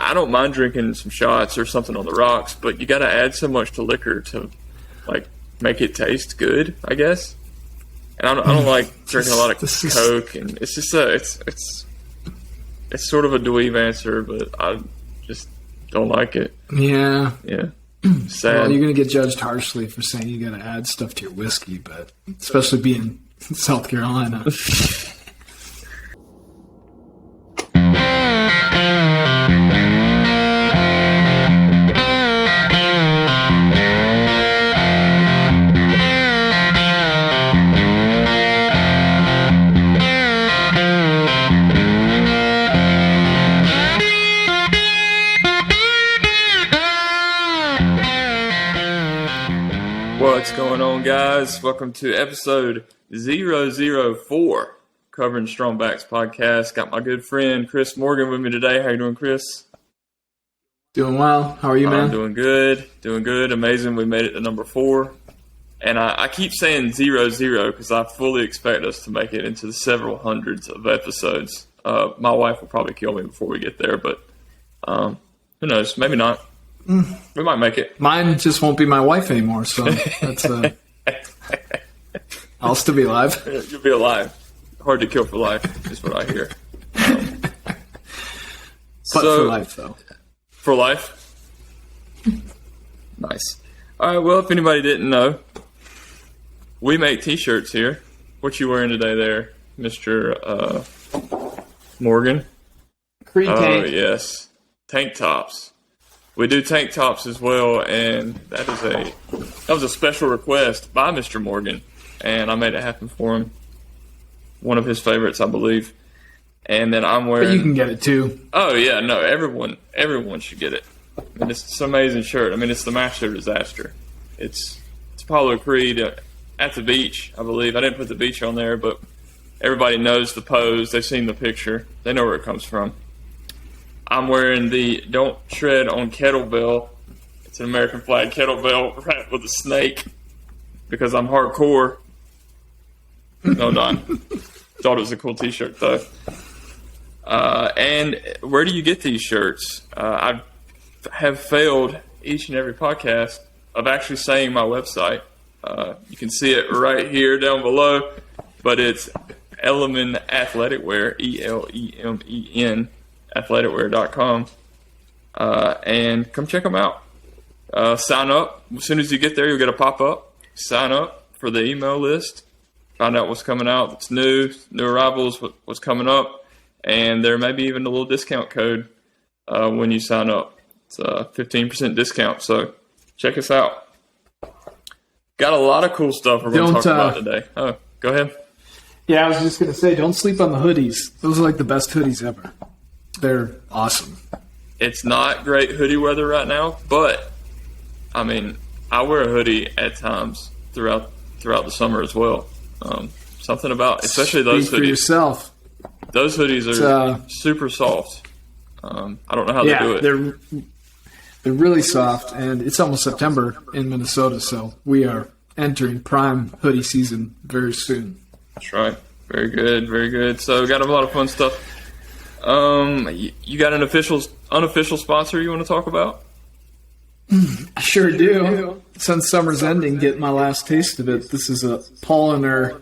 I don't mind drinking some shots or something on the rocks, but you got to add so much to liquor to like make it taste good, I guess. And I don't like drinking a lot of Coke, and it's just it's sort of a dweeb answer, but I just don't like it. Yeah. Sad. Well, you're gonna get judged harshly for saying you got to add stuff to your whiskey, but especially being in South Carolina. What's going on, guys? Welcome to episode 004, covering Strong Backs podcast. Got my good friend Chris Morgan with me today. How you doing, Chris? Doing well. How are you, man? I'm doing good. Amazing. We made it to number 4. And I keep saying 00 because I fully expect us to make it into the several hundreds of episodes. My wife will probably kill me before we get there, but who knows? Maybe not. We might make it. Mine just won't be my wife anymore, so that's I'll still be alive. You'll be alive. Hard to kill for life is what I hear. But for life, though. For life? Nice. All right, well, if anybody didn't know, we make T-shirts here. What you wearing today there, Mr. Morgan? Creed tank. Oh, yes. Tank tops. We do tank tops as well, and that was a special request by Mr. Morgan, and I made it happen for him. One of his favorites, I believe. And then I'm wearing... But you can get it, too. Oh, yeah, no, everyone should get it. I mean, it's an amazing shirt. I mean, it's the master disaster. It's Apollo Creed at the beach, I believe. I didn't put the beach on there, but everybody knows the pose. They've seen the picture. They know where it comes from. I'm wearing the Don't Tread on Kettlebell. It's an American flag kettlebell wrapped with a snake because I'm hardcore. No, not. Thought it was a cool T-shirt, though. And where do you get these shirts? I have failed each and every podcast of actually saying my website. You can see it right here down below, but it's Elemen Athletic Wear, ELEMEN. athleticwear.com, and come check them out. Sign up. As soon as you get there, you'll get a pop-up. Sign up for the email list. Find out what's coming out that's new arrivals, what's coming up, and there may be even a little discount code when you sign up. It's a 15% discount, so check us out. Got a lot of cool stuff we're going to talk about today. Oh, go ahead. Yeah, I was just going to say, don't sleep on the hoodies. Those are like the best hoodies ever. They're awesome. It's not great hoodie weather right now, but I mean, I wear a hoodie at times throughout the summer as well. Something about, especially those Speak hoodies. For yourself. Those hoodies are super soft. I don't know how they do it. They're really soft, and it's almost September in Minnesota, so we are entering prime hoodie season very soon. That's right. Very good, very good. So got a lot of fun stuff. You got an unofficial sponsor you want to talk about? I sure do. Since summer's ending, getting my last taste of it. This is a Polliner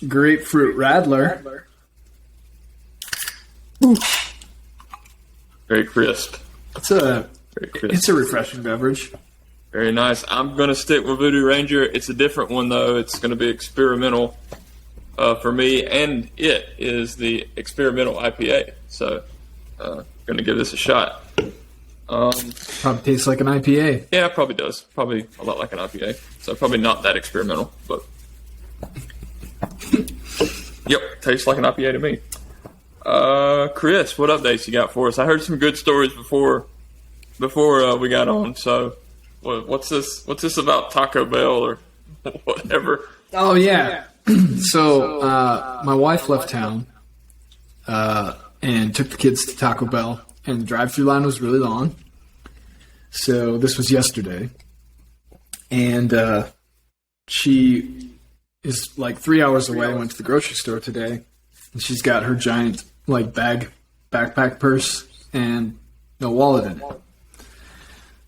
Grapefruit Radler. Very crisp. It's a refreshing beverage. Very nice. I'm going to stick with Voodoo Ranger. It's a different one, though. It's going to be experimental for me, and it is the experimental IPA. So, going to give this a shot. Probably tastes like an IPA. Yeah, it probably does. Probably a lot like an IPA. So, probably not that experimental, but... Yep, tastes like an IPA to me. Chris, what updates you got for us? I heard some good stories before we got on. So, what's this about Taco Bell or whatever? Oh yeah. So my wife left town and took the kids to Taco Bell, and the drive-thru line was really long. So this was yesterday, and she is like 3 hours away. I went to the grocery store today, and she's got her giant backpack purse, and no wallet in it.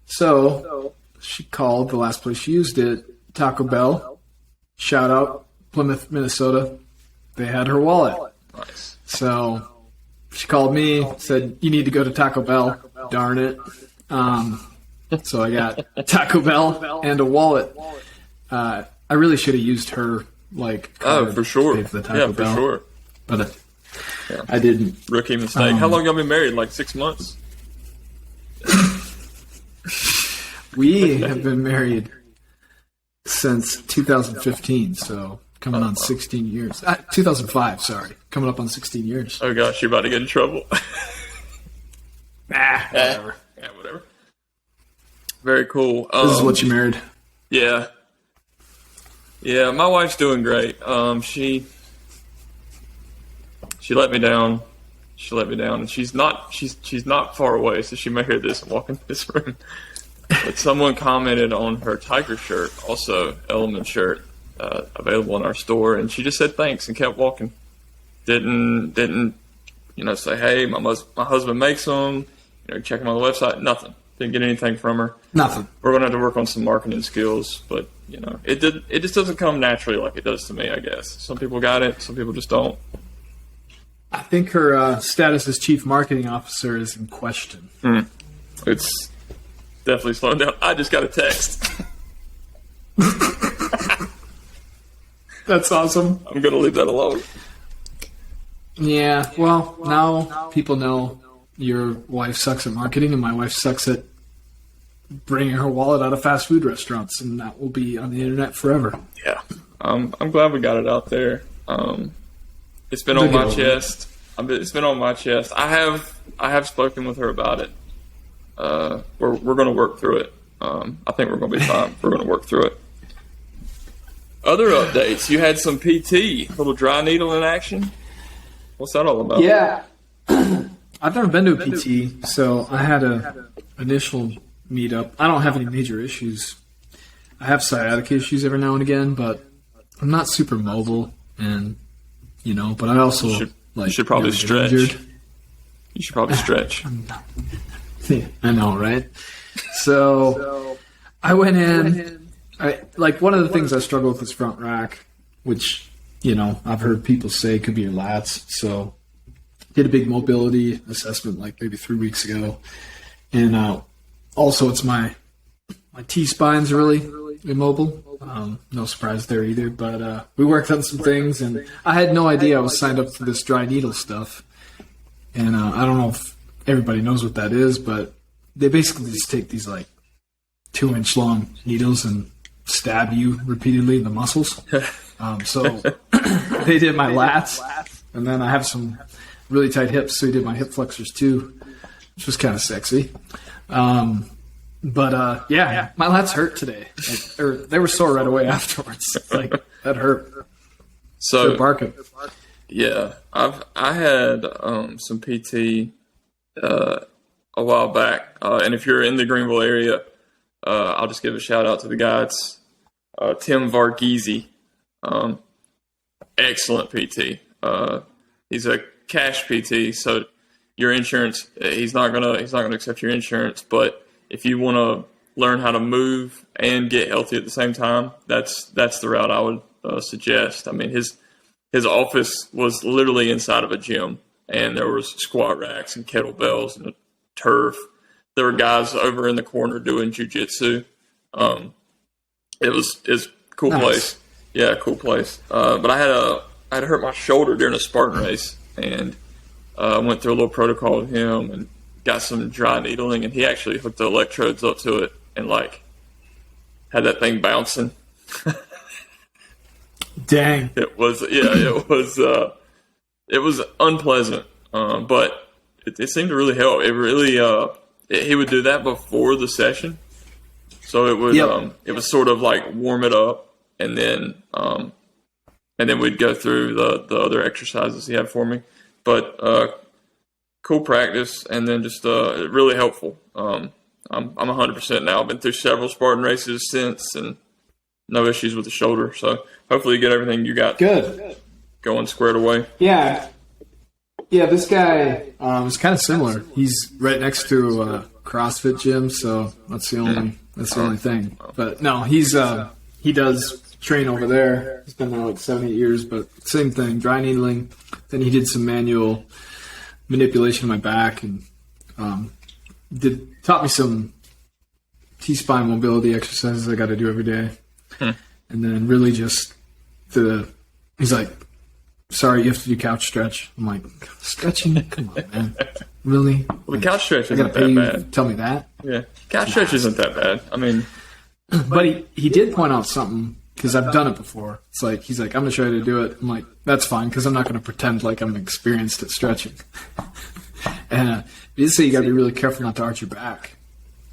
So she called the last place she used it, Taco Bell. Shout out, Plymouth, Minnesota. They had her wallet. Nice. So she called me, said, you need to go to Taco Bell. Darn it. So I got Taco Bell and a wallet. I really should have used her, for sure. For the Taco Bell. For sure. But I didn't. Rookie mistake. How long y'all been married? 6 months? We have been married since 2015, so coming on 16 years. 2005, sorry. Coming up on 16 years. Oh, gosh, you're about to get in trouble. Whatever. Yeah, whatever. Very cool. This is what you married. Yeah. Yeah, my wife's doing great. She let me down. She let me down, and she's not far away, so she may hear this and walk into this room. But someone commented on her Tiger shirt, also Element shirt, available in our store, and she just said thanks and kept walking. Didn't say, hey, my husband makes them. Check them on the website. Nothing. Didn't get anything from her. Nothing. We're gonna have to work on some marketing skills, but it just doesn't come naturally like it does to me. I guess some people got it, some people just don't. I think her status as chief marketing officer is in question. It's definitely slowing down. I just got a text. That's awesome. I'm going to leave that alone. Yeah, well, now people know your wife sucks at marketing and my wife sucks at bringing her wallet out of fast food restaurants, and that will be on the internet forever. Yeah. I'm glad we got it out there. It's been on my chest. It's been on my chest. I have spoken with her about it. We're going to work through it. I think we're going to be fine. We're going to work through it. Other updates. You had some PT, little dry needle in action. What's that all about? Yeah. I've never been to a PT, so I had an initial meetup. I don't have any major issues. I have sciatic issues every now and again, but I'm not super mobile, and but I also you should probably stretch. Injured. You should probably stretch. Yeah, I know, right? So I went in. One of the things I struggle with is front rack, which I've heard people say could be your lats. So did a big mobility assessment maybe 3 weeks ago, and also it's my T-spine's really immobile. No surprise there either, but we worked on some things, and I had no idea I was signed up for this dry needle stuff. And I don't know if everybody knows what that is, but they basically just take these 2-inch long needles and stab you repeatedly in the muscles. So they did my lats, and then I have some really tight hips, so he did my hip flexors too, which was kind of sexy. But my lats hurt today. They were sore right away afterwards. That hurt. So barking. Yeah, I had some PT a while back, and if you're in the Greenville area, I'll just give a shout out to the guy. It's Tim Varghese. Excellent PT. He's a cash PT, so your insurance, he's not gonna accept your insurance, but if you want to learn how to move and get healthy at the same time, that's the route I would suggest. I mean, his office was literally inside of a gym, and there was squat racks and kettlebells and a turf. There were guys over in the corner doing jujitsu. It was a cool place. Yeah, cool place. But I had hurt my shoulder during a Spartan race, and went through a little protocol with him and got some dry needling, and he actually hooked the electrodes up to it and had that thing bouncing. Dang. It was unpleasant, but it seemed to really help. It really he would do that before the session, so it would it was sort of warm it up, and then we'd go through the other exercises he had for me. But cool practice, and then just really helpful. I'm 100% now. I've been through several Spartan races since, and no issues with the shoulder. So hopefully you get everything you got good going squared away. Yeah. yeah, this guy is kind of similar. He's right next to a CrossFit gym, so that's the only thing. But no, he does train over there. He's been there like 7-8 years, but same thing, dry needling. Then he did some manual manipulation of my back and taught me some T-spine mobility exercises I got to do every day. And then really just he's like, sorry, you have to do couch stretch. I'm like, stretching? Come on, man. Really? Well, the couch stretch I isn't gotta pay that you to bad. tell me that? Yeah, couch stretch isn't that bad. I mean, but he did point out something, because I've done it before. It's like, he's like, I'm going to show you how to do it. I'm like, that's fine, because I'm not going to pretend like I'm experienced at stretching. And he did say you got to be really careful not to arch your back.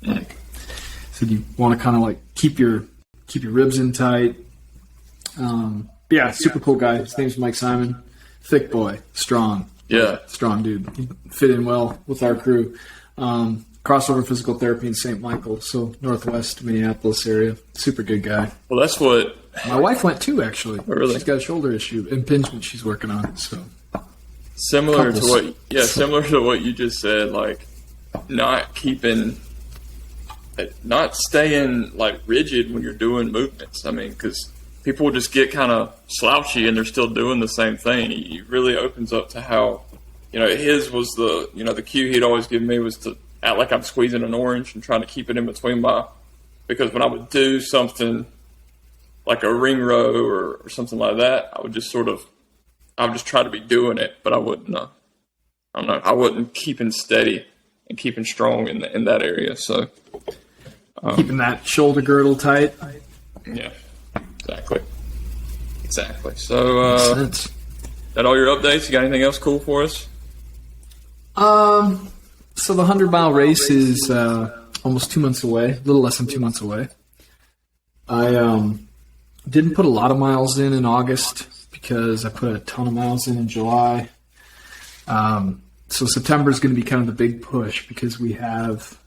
Like, so you want to kind of like keep your ribs in tight. Yeah, super cool guy. His name's Mike Simon. Thick boy, strong. yeah. Strong dude. He fit in well with our crew. Crossover physical therapy in St. Michael, so northwest Minneapolis area. Super good guy. Well, that's what. My wife went too, actually. Oh, really? She's got a shoulder issue, impingement she's working on. So Similar Couples. similar to what you just said, like not staying like rigid when you're doing movements. I mean, because people just get kind of slouchy and they're still doing the same thing. It really opens up to how, his was the cue he'd always give me was to act like I'm squeezing an orange and trying to keep it in between because when I would do something like a ring row or something like that, I would just try to be doing it, but I wouldn't, I wasn't keeping steady and keeping strong in that area. So keeping that shoulder girdle tight. yeah, exactly. So Sense. that all your updates? You got anything else cool for us? So the 100-mile race is almost 2 months away, a little less than 2 months away. I didn't put a lot of miles in August because I put a ton of miles in July. So September is going to be kind of the big push because we have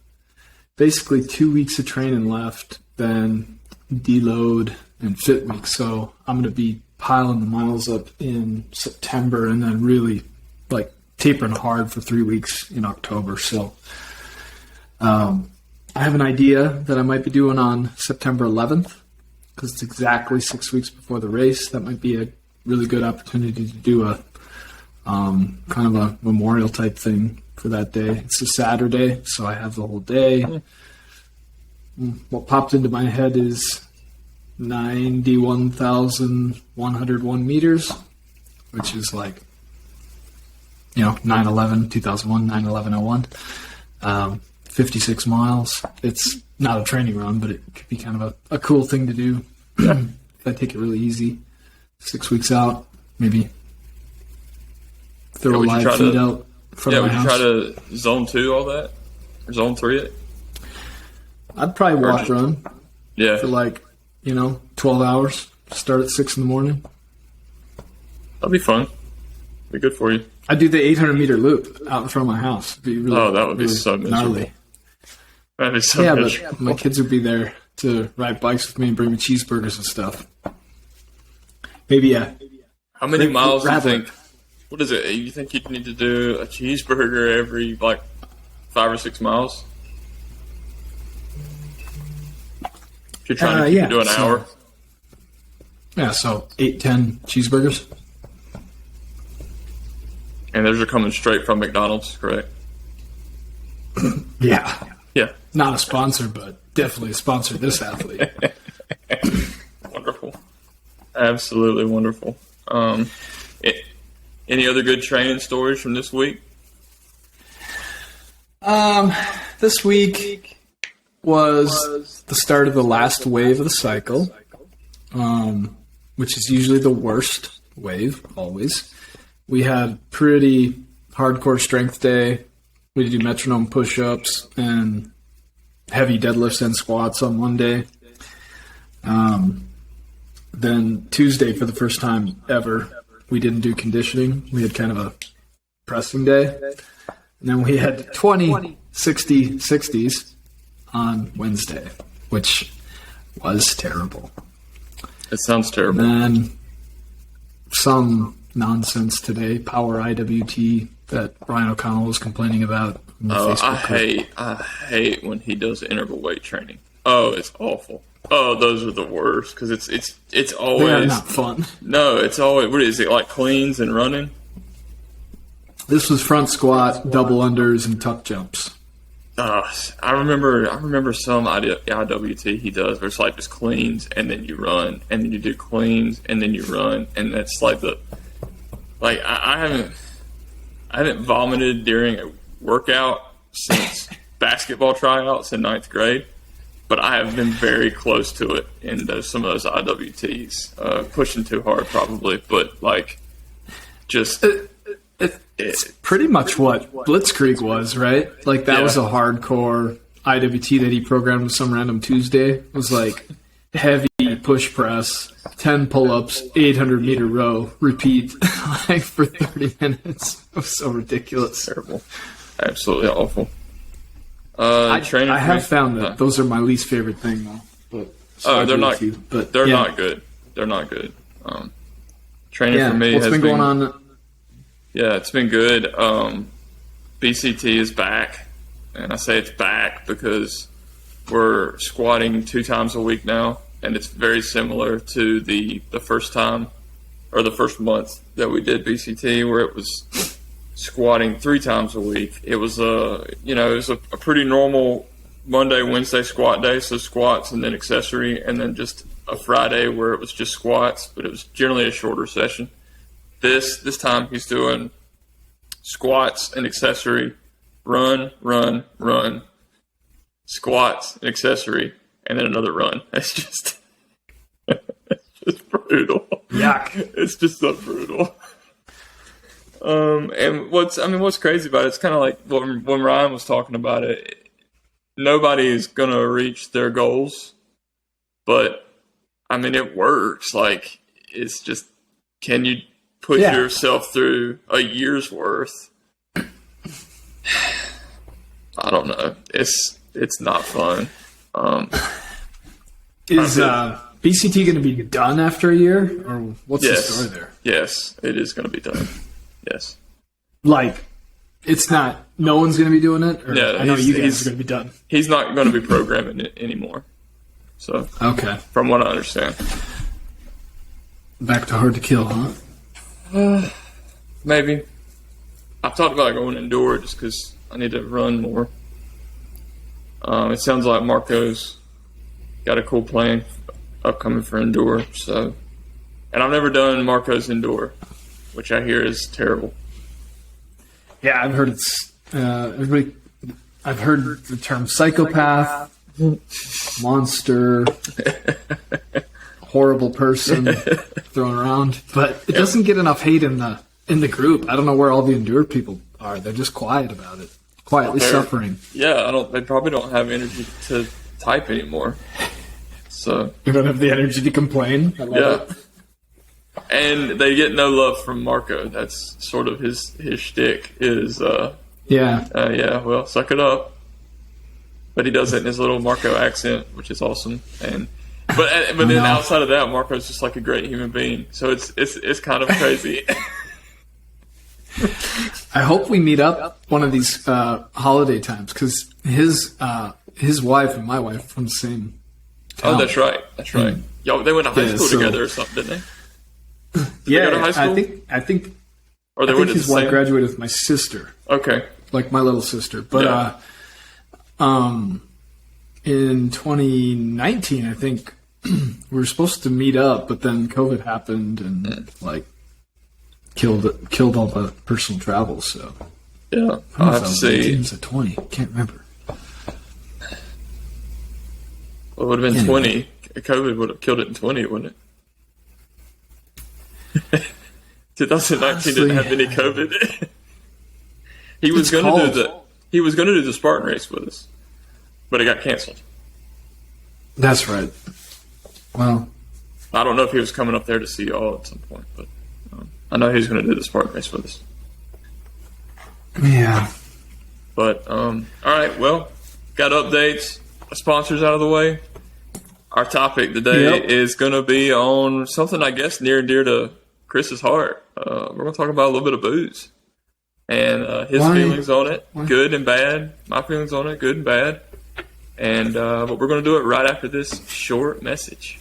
basically 2 weeks of training left, then deload and fit week. So I'm going to be piling the miles up in September and then really like tapering hard for 3 weeks in October. So I have an idea that I might be doing on September 11th because it's exactly 6 weeks before the race. That might be a really good opportunity to do a kind of a memorial type thing for that day. It's a Saturday, so I have the whole day. What popped into my head is 91,101 meters, which is like, 9/11, 2001, 9/11/01, 56 miles. It's not a training run, but it could be kind of a cool thing to do if I take it really easy. 6 weeks out, maybe throw a live feed out from my house. Would you try to zone 2 all that? Or zone 3 it? I'd probably walk run Yeah. for 12 hours. Start at 6 in the morning. That'd be fun. Be good for you. I'd do the 800-meter loop out in front of my house. It'd be really, that would be really so miserable. gnarly. That'd be so Yeah, miserable. but my kids would be there to ride bikes with me and bring me cheeseburgers and stuff. Maybe How many miles do you Rattler. think? What is it? You think you'd need to do a cheeseburger every 5 or 6 miles? If you're trying to keep it to an hour. Yeah, so 8-10 cheeseburgers. And those are coming straight from McDonald's, correct? Yeah. Yeah. Not a sponsor, but definitely a sponsor of this athlete. Wonderful. Absolutely wonderful. Any other good training stories from this week? This week was the start of the last wave of the cycle, which is usually the worst wave, always. We had pretty hardcore strength day. We do metronome push-ups and heavy deadlifts and squats on Monday. Then Tuesday, for the first time ever, we didn't do conditioning. We had kind of a pressing day. And then we had 20, 60, 60s on Wednesday, which was terrible. It sounds terrible. And then some nonsense today, power IWT that Ryan O'Connell was complaining about in the Facebook group. I hate when he does interval weight training. Oh, it's awful. Oh, those are the worst because it's always They're not fun. No, it's always, what is it, like cleans and running? This was front squat, double unders, and tuck jumps. I remember some IWT he does where it's like just cleans and then you run and then you do cleans and then you run, and that's like I haven't vomited during a workout since basketball tryouts in 9th grade, but I have been very close to it in some of those IWTs. Pushing too hard probably, but like just... It's pretty much what Blitzkrieg was, right? Like that was a hardcore IWT that he programmed with some random Tuesday. It was like heavy push press, 10 pull-ups, 800-meter row, repeat like for 30 minutes. It was so ridiculous. Terrible. Absolutely awful. I have found that those are my least favorite thing, though. But they're not. They're not good. They're not good. Training for me has been going on. Yeah, it's been good. BCT is back, and I say it's back because we're squatting 2 times a week now, and it's very similar to the first time or the first month that we did BCT, where it was squatting 3 times a week. It was a pretty normal Monday, Wednesday squat day, so squats and then accessory, and then just a Friday where it was just squats, but it was generally a shorter session. This time he's doing squats and accessory, run, squats and accessory, and then another run. It's just brutal. Yuck. It's just so brutal. And what's crazy about it, it's kind of like when Ryan was talking about it, nobody is going to reach their goals, but I mean, it works. Like, it's just, can you put yourself through a year's worth? I don't know. It's not fun. Is BCT going to be done after a year, or what's the story there? Yes, it is going to be done. Yes. Like, it's not. No one's going to be doing it. Or Yeah, I know you guys are going to be done. He's not going to be programming it anymore. So okay, from what I understand, back to hard to kill, huh? Maybe. I've talked about going indoor just because I need to run more. It sounds like Marco's got a cool plan upcoming for indoor. So, and I've never done Marco's indoor, which I hear is terrible. Yeah, I've heard it's everybody. I've heard the term psychopath, monster, horrible person thrown around, but it doesn't get enough hate in the group. I don't know where all the endure people are. They're just quiet about it, quietly suffering. Yeah, they probably don't have energy to type anymore. So you don't have the energy to complain. I love it. And they get no love from Marco. That's sort of his shtick is, well, suck it up. But he does it in his little Marco accent, which is awesome. But then outside of that, Marco's just like a great human being. So it's kind of crazy. I hope we meet up one of these holiday times because his wife and my wife are from the same town. Oh, that's right. That's right. Y'all, they went to high school together or something, didn't they? Did they go to high school? I think. Or they went to his wife graduated with my sister. Okay. Like my little sister, but in 2019, I think we were supposed to meet up, but then COVID happened and killed all the personal travel. So yeah, I have to see. It was a 20. Can't remember. Well, it would have been 20. COVID would have killed it in 20, wouldn't it? 2019 didn't have any COVID. He was going to do the Spartan race with us, but it got canceled. That's right. Well, I don't know if he was coming up there to see y'all at some point, but I know he's going to do the Spartan race with us. Yeah. But all right, well, got updates, sponsors out of the way. Our topic today is going to be on something I guess near and dear to Chris's heart. We're going to talk about a little bit of booze. and his feelings on it, good and bad. My feelings on it, good and bad. And but we're going to do it right after this short message.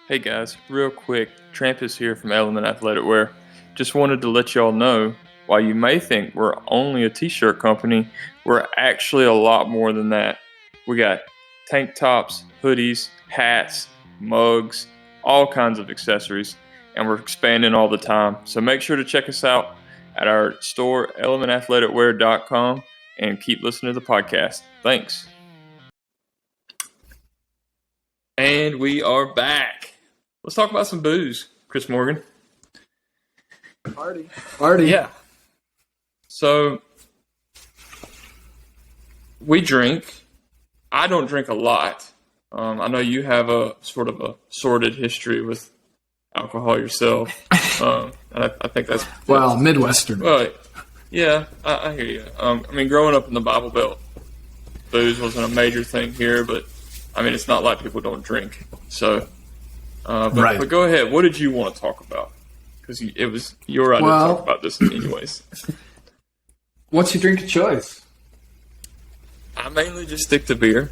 Hey guys, real quick, Trampis here from Element Athletic Wear. Just wanted to let y'all know, while you may think we're only a t-shirt company, we're actually a lot more than that. We got tank tops, hoodies, hats, mugs, all kinds of accessories, and we're expanding all the time. So make sure to check us out at our store, elementathleticwear.com, and keep listening to the podcast. Thanks. And we are back. Let's talk about some booze, Chris Morgan. Party. Yeah. So, we drink. I don't drink a lot. I know you have a sort of a sordid history with alcohol yourself. And I think that's... Well, Midwestern. Well, yeah, I hear you. I mean, growing up in the Bible Belt, booze wasn't a major thing here, but, I mean, it's not like people don't drink. So, but go ahead. What did you want to talk about? Because it was your idea to talk about this anyways. What's your drink of choice? I mainly just stick to beer.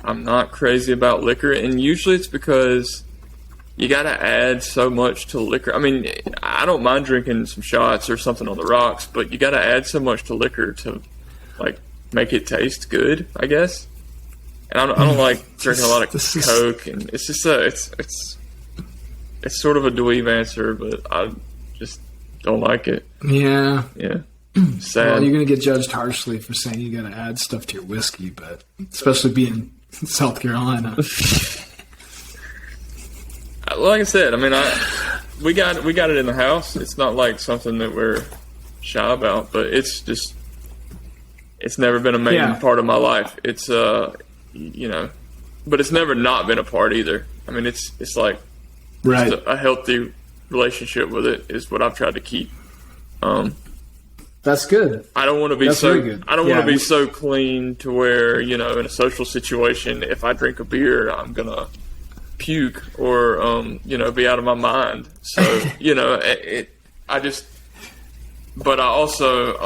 I'm not crazy about liquor, and usually it's because you got to add so much to liquor. I mean, I don't mind drinking some shots or something on the rocks, but you got to add so much to liquor to, like, make it taste good, I guess. And I don't like drinking a lot of Coke, and it's just it's sort of a dweeb answer, but I just don't like it. Yeah. Yeah. Sad. Well, you're going to get judged harshly for saying you got to add stuff to your whiskey, but especially being in South Carolina. Like I said, I mean, we got it in the house. It's not like something that we're shy about, but it's never been a main part of my life. It's but it's never not been a part either. I mean, it's like just a healthy relationship with it is what I've tried to keep. That's good. I don't want to be want to be so clean to where, in a social situation, if I drink a beer, I'm gonna puke or be out of my mind. So but I also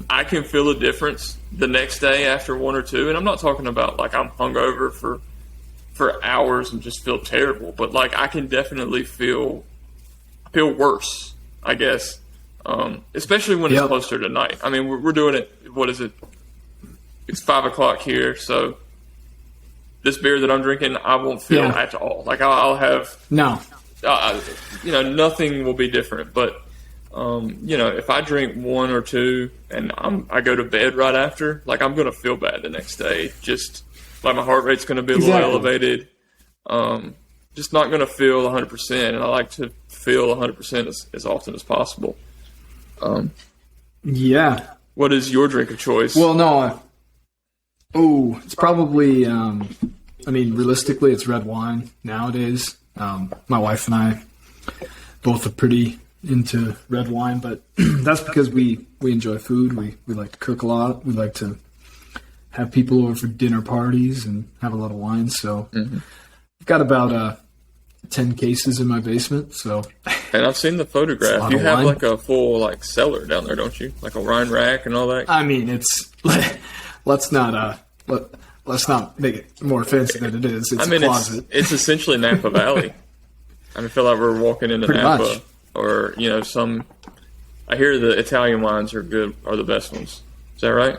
I can feel a difference the next day after one or two, and I'm not talking about like I'm hungover for hours and just feel terrible, but like I can definitely feel worse, I guess. Especially when it's closer to night. I mean, we're doing it. What is it? It's 5:00 here, so this beer that I'm drinking, I won't feel at all. Like I'll have nothing will be different. But if I drink one or two and I go to bed right after, like I'm gonna feel bad the next day. Just like my heart rate's gonna be a little elevated. Just not gonna feel 100%, and I like to feel 100% as often as possible. What is your drink of choice? Well, no. It's probably, realistically, it's red wine nowadays. My wife and I both are pretty into red wine, but that's because we enjoy food. We like to cook a lot. We like to have people over for dinner parties and have a lot of wine. So I've got about 10 cases in my basement. So, and I've seen the photograph. You have like a full cellar down there, don't you? Like a wine rack and all that. I mean, it's let's not make it more fancy than it is. It's a closet. It's essentially Napa Valley. I feel like we're walking into Pretty Napa, much. or some. I hear the Italian wines are the best ones. Is that right?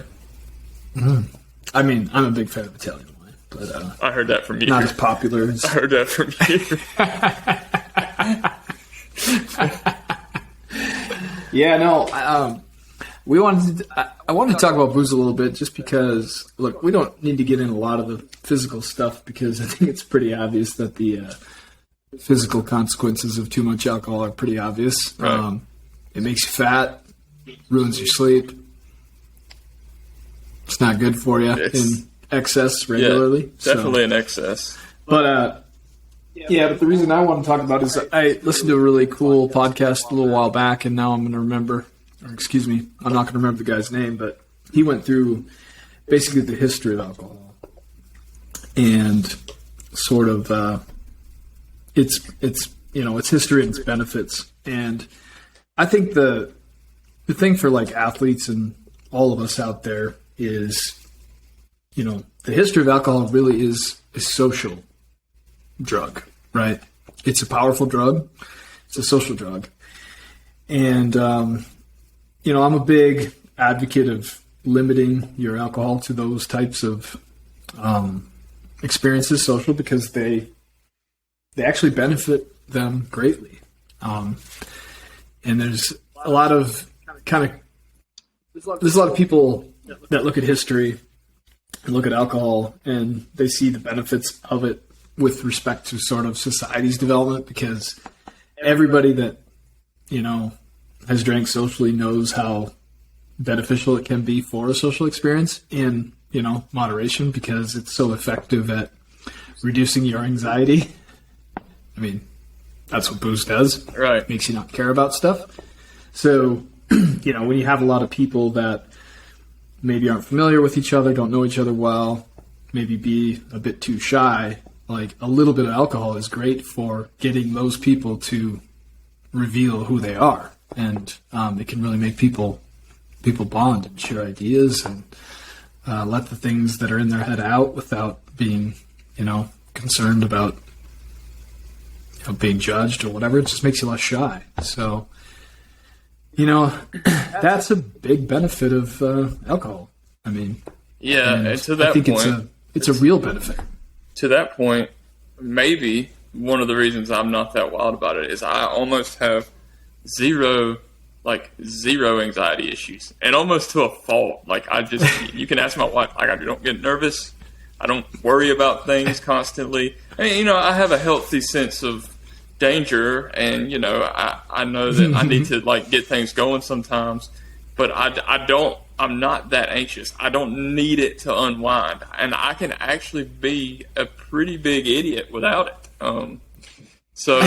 Mm-hmm. I mean, I'm a big fan of Italian wine, but I heard that from you. Not as popular as I heard that from you. I wanted to talk about booze a little bit just because, look, we don't need to get in a lot of the physical stuff because I think it's pretty obvious that the physical consequences of too much alcohol are pretty obvious. Right. It makes you fat, ruins your sleep. It's not good for you in excess regularly. Yeah, definitely in excess. But but the reason I want to talk about it is I listened to a really cool podcast a little while back, and now I'm not going to remember the guy's name, but he went through basically the history of alcohol and sort of its history and its benefits. And I think the thing for like athletes and all of us out there is, the history of alcohol really is a social drug, right? It's a powerful drug. It's a social drug. And, I'm a big advocate of limiting your alcohol to those types of experiences, social, because they actually benefit them greatly. And there's a lot of people that look at history and look at alcohol and they see the benefits of it with respect to sort of society's development, because everybody that, has drank socially knows how beneficial it can be for a social experience in, moderation, because it's so effective at reducing your anxiety. I mean, that's what booze does. Right. It makes you not care about stuff. So, when you have a lot of people that maybe aren't familiar with each other, don't know each other well, maybe be a bit too shy, like a little bit of alcohol is great for getting those people to reveal who they are. And it can really make people bond and share ideas and let the things that are in their head out without being, concerned about being judged or whatever. It just makes you less shy. So, that's a big benefit of alcohol. I mean, yeah, and to that point, it's a real benefit. To that point, maybe one of the reasons I'm not that wild about it is I almost have zero anxiety issues, and almost to a fault. Like you can ask my wife, I don't get nervous. I don't worry about things constantly. I mean, I have a healthy sense of danger, and I know that I need to get things going sometimes, but I'm not that anxious. I don't need it to unwind, and I can actually be a pretty big idiot without it. So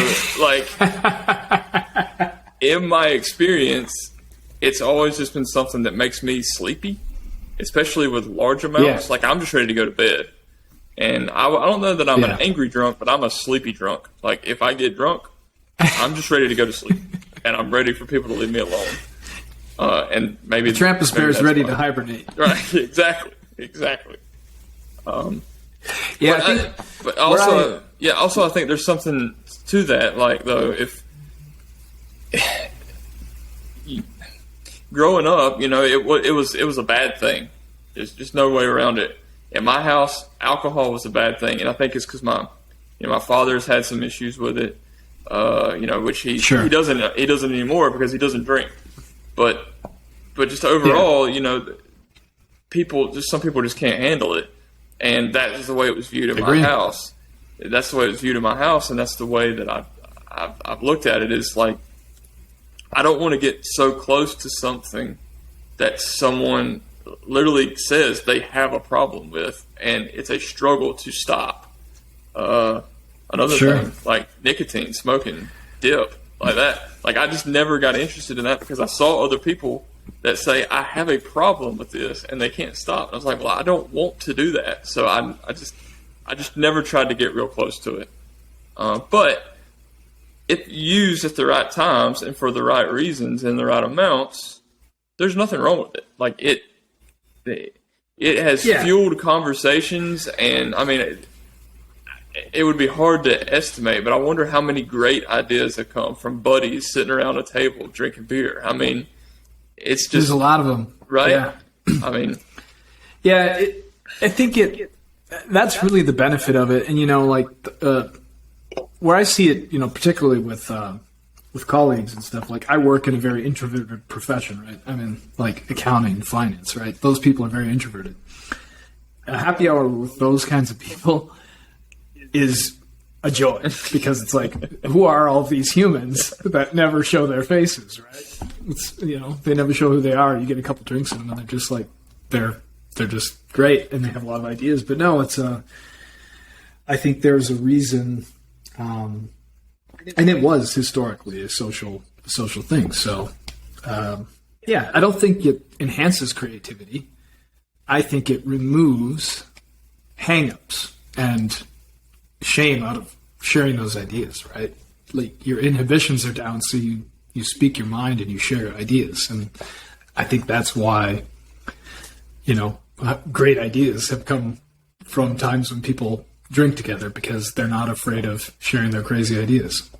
in my experience, it's always just been something that makes me sleepy, especially with large amounts. Yeah. I'm just ready to go to bed. And I don't know that I'm an angry drunk, but I'm a sleepy drunk. If I get drunk, I'm just ready to go to sleep. And I'm ready for people to leave me alone. And maybe the Trampis bear is ready to hibernate. Right, exactly. Also I think there's something to that. If growing up, it was a bad thing. There's just no way around it. In my house, alcohol was a bad thing, and I think it's because my father's had some issues with it. Which he doesn't anymore because he doesn't drink. But just overall, some people just can't handle it, and that is the way it was viewed in my house. That's the way it was viewed in my house, and that's the way that I've looked at it. Is I don't want to get so close to something that someone literally says they have a problem with, and it's a struggle to stop. Another thing, like nicotine, smoking, dip, like that. I just never got interested in that because I saw other people that say, I have a problem with this, and they can't stop. And I was like, well, I don't want to do that. So I just never tried to get real close to it. But if used at the right times and for the right reasons and the right amounts, there's nothing wrong with it. It has fueled conversations, and I mean, it would be hard to estimate, but I wonder how many great ideas have come from buddies sitting around a table drinking beer. I mean, it's just... There's a lot of them. Right? Yeah. I mean... Yeah, I think that's really the benefit of it. And, where I see it, particularly with colleagues and stuff, I work in a very introverted profession, right? I'm in accounting, finance, right? Those people are very introverted. A happy hour with those kinds of people is a joy, because it's who are all these humans that never show their faces, right? It's, they never show who they are. You get a couple drinks in them and they're just they're just great and they have a lot of ideas. But no, I think there's a reason, and it was historically a social thing. So, I don't think it enhances creativity. I think it removes hang-ups and shame out of sharing those ideas, right? Your inhibitions are down, so you you speak your mind and you share ideas. And I think that's why, great ideas have come from times when people drink together, because they're not afraid of sharing their crazy ideas,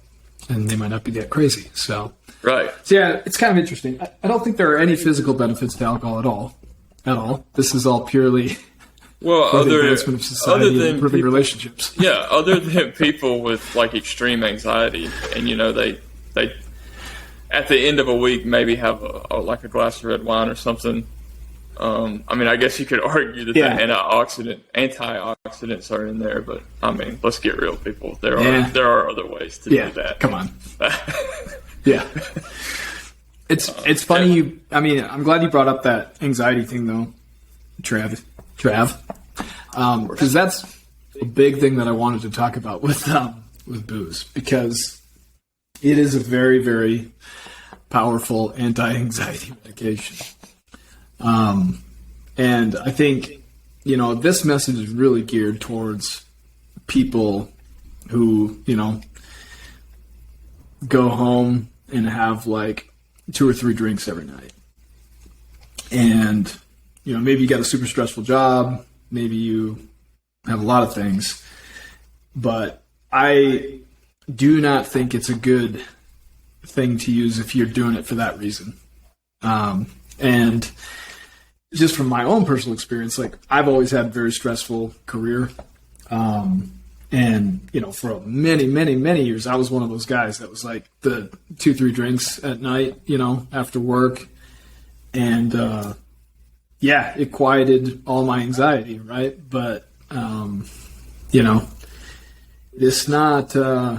and they might not be that crazy. So, right. So yeah, it's kind of interesting. I don't think there are any physical benefits to alcohol at all. This is all purely for the advancement of society and improving relationships. Yeah, other than people with like extreme anxiety, and they at the end of a week maybe have a glass of red wine or something. I guess you could argue that the antioxidants are in there, but let's get real, people. There are other ways to do that. Come on. Yeah. It's funny. I'm glad you brought up that anxiety thing though, Trav, because that's a big thing that I wanted to talk about with booze, because it is a very, very powerful anti-anxiety medication. And I think, this message is really geared towards people who, go home and have like 2 or 3 drinks every night. And, maybe you got a super stressful job. Maybe you have a lot of things. But I do not think it's a good thing to use if you're doing it for that reason. And just from my own personal experience, like I've always had a very stressful career. And, for many, many, many years, I was one of those guys that was like the 2-3 drinks at night, after work. And, it quieted all my anxiety. Right. But, it's not, I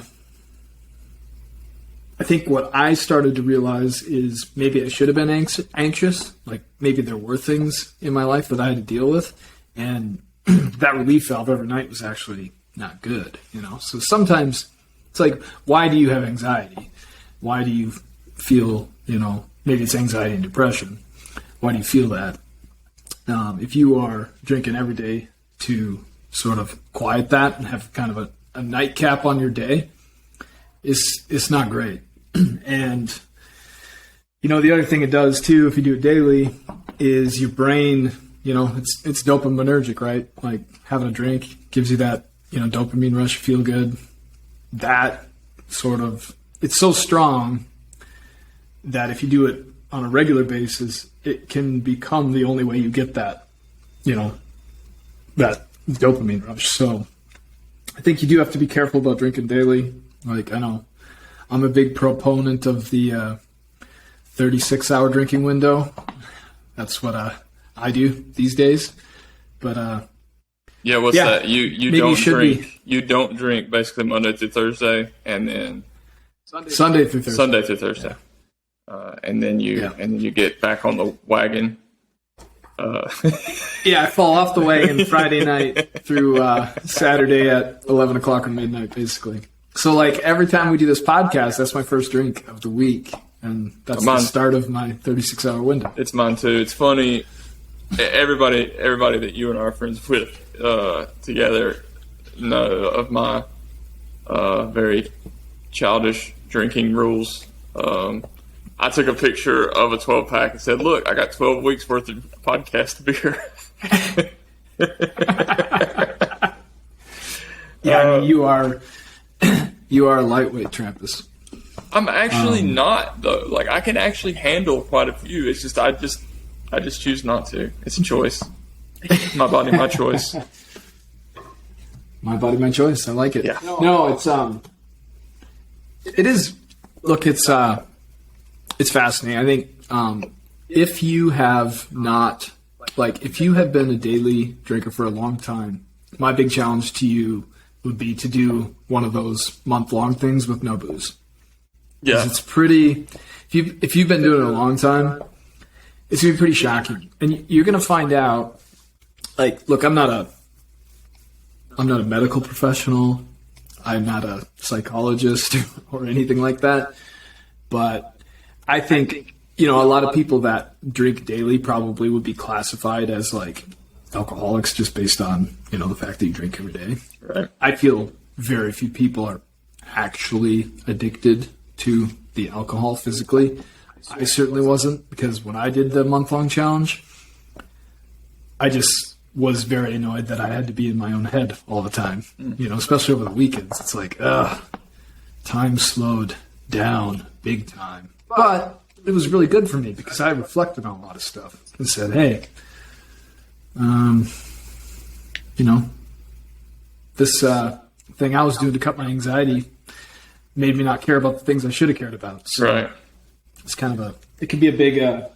think what I started to realize is maybe I should have been anxious. Like maybe there were things in my life that I had to deal with, and that relief valve every night was actually not good, So sometimes it's like, why do you have anxiety? Why do you feel, maybe it's anxiety and depression. Why do you feel that? If you are drinking every day to sort of quiet that and have kind of a nightcap on your day, it's not great. And, the other thing it does too, if you do it daily, is your brain, it's dopaminergic, right? Like having a drink gives you that, dopamine rush, feel good. That sort of, it's so strong that if you do it on a regular basis, it can become the only way you get that, that dopamine rush. So I think you do have to be careful about drinking daily. Like I know I'm a big proponent of the 36-hour drinking window. That's what I do these days. But what's that? You don't drink. You don't drink basically Monday through Thursday, and then Sunday through Thursday. And then you get back on the wagon. I fall off the wagon Friday night through Saturday at 11 o'clock or midnight, basically. So, like, every time we do this podcast, that's my first drink of the week. And that's the start of my 36-hour window. It's mine, too. It's funny. Everybody that you and I are friends with together know of my very childish drinking rules. I took a picture of a 12-pack and said, look, I got 12 weeks worth of podcast beer. You are a lightweight, Trampis. I'm actually not, though. Like, I can actually handle quite a few. It's just I just choose not to. It's a choice. My body, my choice. My body, my choice. I like it. Yeah. No, it is. Look, it's fascinating. I think if you have not, like, if you have been a daily drinker for a long time, my big challenge to you would be to do one of those month-long things with no booze. Yeah. It's pretty, if you've been doing it a long time, it's going to be pretty shocking. And you're going to find out, like, look, I'm not a medical professional. I'm not a psychologist or anything like that. But I think, a lot of people that drink daily probably would be classified as, like, alcoholics just based on, the fact that you drink every day. Right. I feel very few people are actually addicted to the alcohol physically. I certainly wasn't, because when I did the month-long challenge, I just was very annoyed that I had to be in my own head all the time. You know, especially over the weekends. It's like, time slowed down big time. But it was really good for me because I reflected on a lot of stuff and said, hey, you know, this thing I was doing to cut my anxiety made me not care about the things I should have cared about. So Right. it's kind of it could be a big, it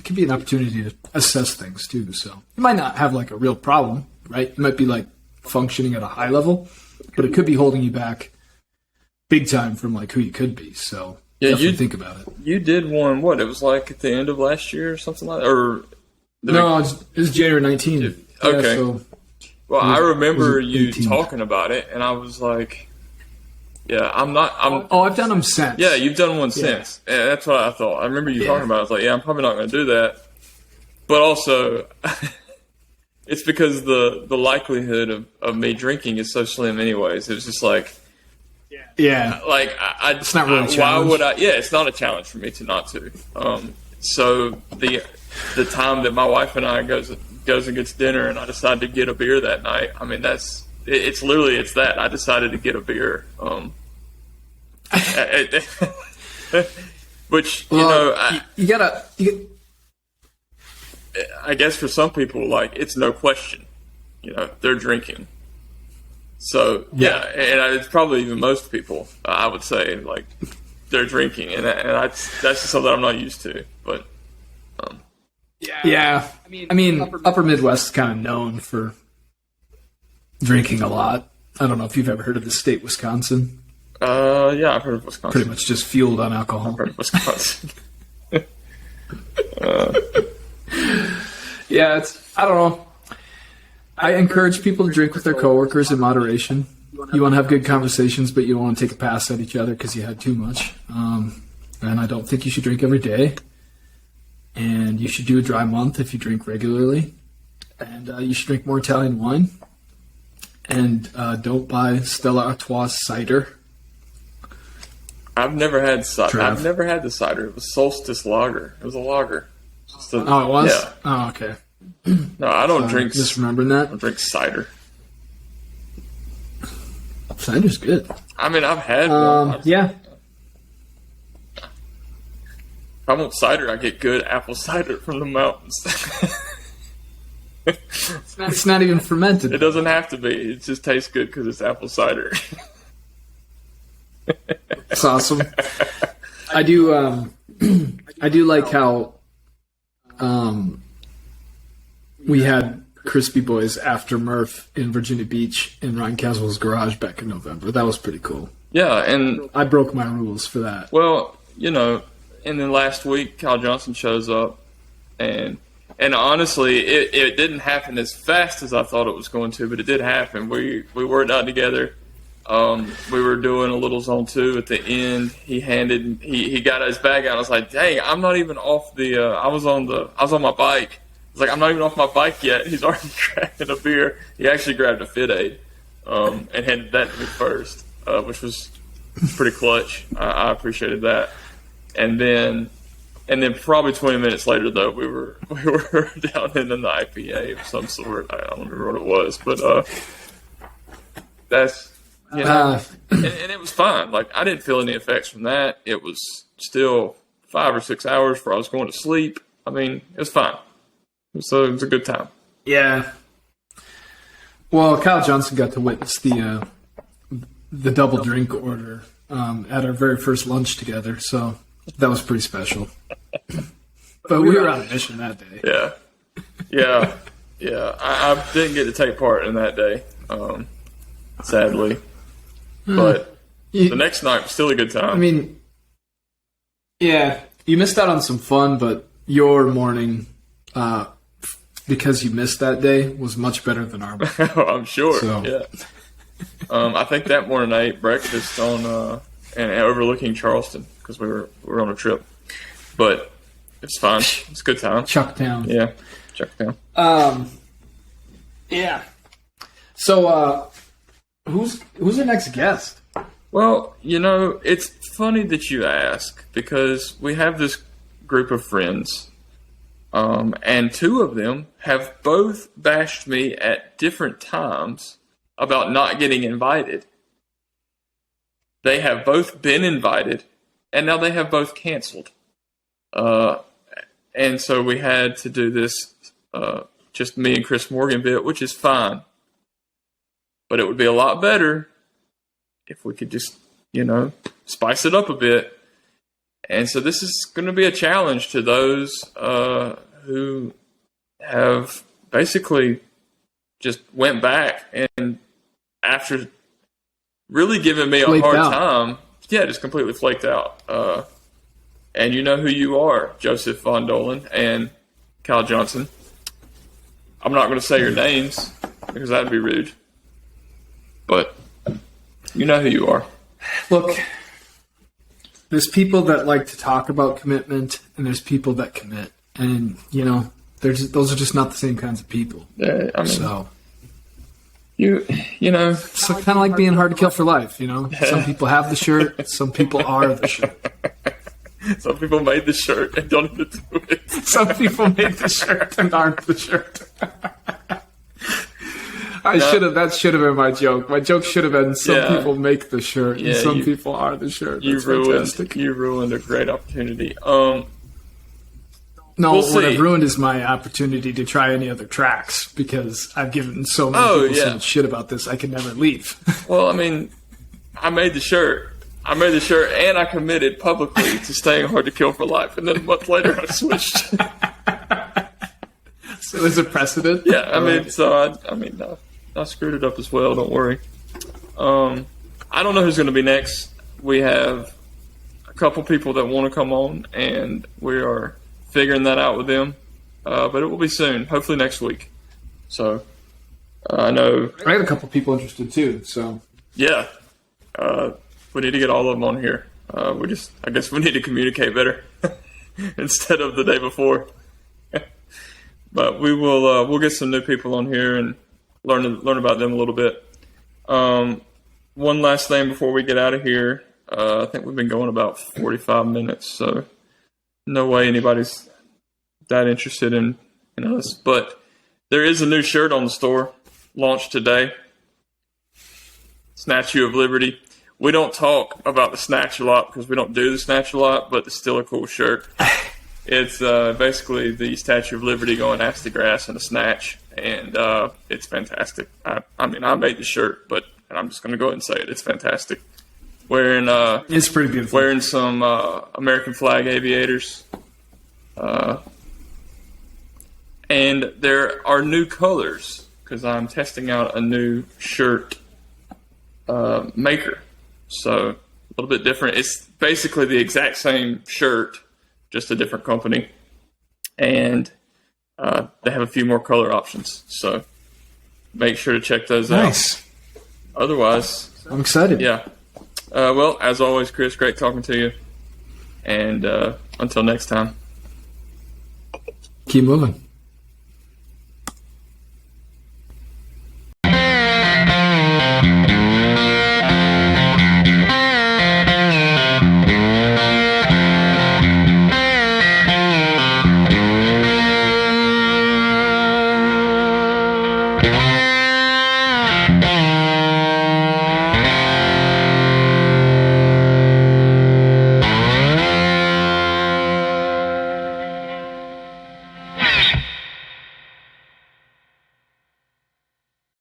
could be an opportunity to assess things too. So you might not have like a real problem, right? You might be like functioning at a high level, but it could be holding you back big time from like who you could be. So definitely think about it. You did one, what? It was like at the end of last year or something like that? Or No, it was January 19th. Okay. Yeah, so well, I remember was it you 18? talking about it, and I was like, yeah, I'm not. I've done them since. Yeah, you've done one since. And that's what I thought. I remember you talking about it. I was like, yeah, I'm probably not going to do that. But also, it's because the likelihood of me drinking is so slim anyways. It was just like, Yeah. like It's not really a why challenge. would I? Yeah, it's not a challenge for me to not to. So the time that my wife and I goes and gets dinner, and I decide to get a beer that night. I mean, it's literally that I decided to get a beer. Which you gotta. I guess for some people, like, it's no question. You know, they're drinking. So yeah, and it's probably even most people. I would say, like, they're drinking, and that's just something I'm not used to. But Yeah. I mean, Upper Midwest is kind of known for drinking a lot. I don't know if you've ever heard of the state Wisconsin. yeah, I've heard of Wisconsin. Pretty much just fueled on alcohol. I've heard of Wisconsin. Yeah, I don't know. I encourage people to drink with their coworkers in moderation. You want to have good conversations, but you don't want to take a pass at each other because you had too much. And I don't think you should drink every day. And you should do a dry month if you drink regularly. And you should drink more Italian wine. And don't buy Stella Artois cider. I've never had cider. Trav. I've never had the cider. It was Solstice Lager. It was a lager. Oh, it was? Yeah. Oh, okay. No, I don't drink. Just remembering that. I don't drink cider. Cider's good. I mean, I've had one. Yeah. If I want cider, I get good apple cider from the mountains. It's not even fermented. It doesn't have to be. It just tastes good because it's apple cider. It's awesome. I do like how we had Crispy Boys after Murph in Virginia Beach in Ryan Caswell's garage back in November. That was pretty cool. Yeah, and I broke my rules for that. well, you know, and then last week Kyle Johnson shows up, and honestly, it didn't happen as fast as I thought it was going to, but it did happen. We worked out together. We were doing a little zone 2 at the end. He got his bag out. I was like, dang, I'm not even off the. I was on my bike. I was like, I'm not even off my bike yet. He's already grabbing a beer. He actually grabbed a Fit Aid, and handed that to me first, which was pretty clutch. I appreciated that. And then probably 20 minutes later, though, we were down in an IPA of some sort. I don't remember what it was, but that's. You know, and it was fine. Like, I didn't feel any effects from that. It was still 5 or 6 hours before I was going to sleep. I mean, it was fine. So it was a good time. Yeah. Well, Kyle Johnson got to witness the double drink order at our very first lunch together, so that was pretty special. But we were on a mission that day. Yeah. I didn't get to take part in that day, sadly. But the next night was still a good time. I mean, yeah, you missed out on some fun, but your morning, because you missed that day, was much better than our morning. I'm sure. So. Yeah. I think that morning I ate breakfast on and overlooking Charleston because we were on a trip. But it's fine. It's a good time. Chucktown. Yeah, Chucktown. Yeah. So, who's the next guest? Well, it's funny that you ask, because we have this group of friends, and two of them have both bashed me at different times about not getting invited. They have both been invited, and now they have both canceled. And so we had to do this, just me and Chris Morgan bit, which is fine. But it would be a lot better if we could just, spice it up a bit. And so this is going to be a challenge to those who have basically just went back and after really giving me a hard time, just completely flaked out. And you know who you are, Joseph Von Dolan and Kyle Johnson. I'm not going to say your names because that'd be rude. But you know who you are. Look, there's people that like to talk about commitment, and there's people that commit. And, those are just not the same kinds of people. So it's kind of like being hard to kill for life, Some people have the shirt, some people are the shirt. Some people made the shirt and don't even do it. Some people made the shirt and aren't the shirt. That should have been my joke. My joke should have been some people make the shirt and some people are the shirt. That's fantastic. You ruined a great opportunity. No, what I've ruined is my opportunity to try any other tracks because I've given so many people so much shit about this. I can never leave. Well, I made the shirt. And I committed publicly to staying hard to kill for life. And then a month later, I switched. So there's a precedent? Yeah, I screwed it up as well. Don't worry. I don't know who's going to be next. We have a couple people that want to come on, and we are figuring that out with them. But it will be soon, hopefully next week. So I know I had a couple people interested too. So yeah. We need to get all of them on here. I guess we need to communicate better instead of the day before. But we'll get some new people on here and learn about them a little bit. One last thing before we get out of here. I think we've been going about 45 minutes, so no way anybody's that interested in us. But there is a new shirt on the store, launched today. Snatchue of Liberty. We don't talk about the Snatch a lot because we don't do the Snatch a lot, but it's still a cool shirt. It's basically the Statue of Liberty going ass to grass in a snatch, and it's fantastic. I made the shirt, but I'm just going to go ahead and say it. It's fantastic. It's pretty beautiful. Wearing some American flag aviators. And there are new colors because I'm testing out a new shirt maker. So a little bit different. It's basically the exact same shirt, just a different company. And they have a few more color options. So make sure to check those out. Nice. Otherwise, I'm excited. Yeah. Well, as always, Chris, great talking to you. And until next time. Keep moving.